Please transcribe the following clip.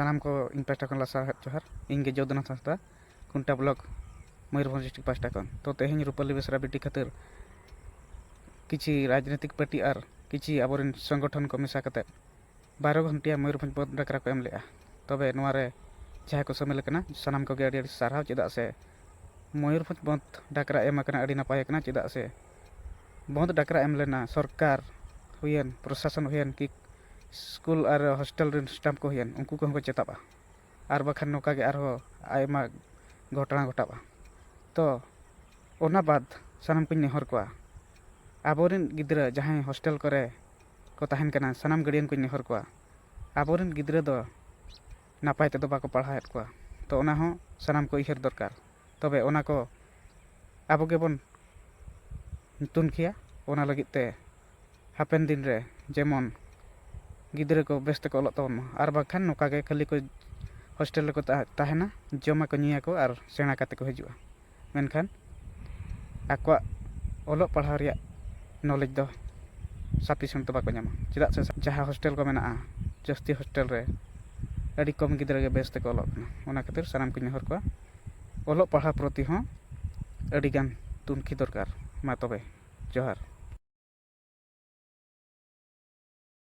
सानाम को इन पास्टा खन सारहात जोहार इंगे जोधनाथ Hansda खुंटा block Mayurbhanj district pasta खन तो तेहें रूपाली बेसरा बेटी खातिर किसी राजनीतिक पार्टी और किसी आबोरेन संगठन को मेसा कते 12 घंटिया मयूरभंज बंद डाकरा को एम लेआ तबे नोवारे जहाँ को समय लेकना सानाम को अड़ी सारहाव चेदा से मयूरभंज बंद डाकरा एम अकना अड़ी नपाय कना चेदा से बंद डाकरा एम लेना सरकार हुयन प्रशासन हुयन कि स्कूल और हॉस्टल रेन स्टाफ को हुयन उनको को चेताबा और बखान नौका के आरो आयमा घटना घटाबा तो ओना बाद सानाम को नेहर को आबोरेन गिद्रा जहाँ हॉस्टल करे को तहन कना सानाम गार्डियन को नेहर को आबोरेन गिद्रा दो नापाय ते दो बाको पढ़ाएत को तो ओना हो सानाम को इहर दरकार तबे ओना को आबो गेबन तुनखिया ओना लगित ते हापेन दिन रे जेमन गिद्रा को बेस तक अलग तबन और बाखान नौका के खाली को हॉस्टल को तहना जमा को निया को और सेना काते को हजुआ मेनखान आको अलग पढ़ा रिया नॉलेज दो साफिशिएंट तो बाको ᱧᱟᱢᱟ चेदा से जहाँ हॉस्टल को मेना जस्ती हॉस्टल रे अड़ी कम गिद्रा के बेस तक अलग ओना खातिर सानाम को नेहर को अलग पढ़ा प्रति हों अड़ी गान तुनखी दरकार मा तबे जोहार।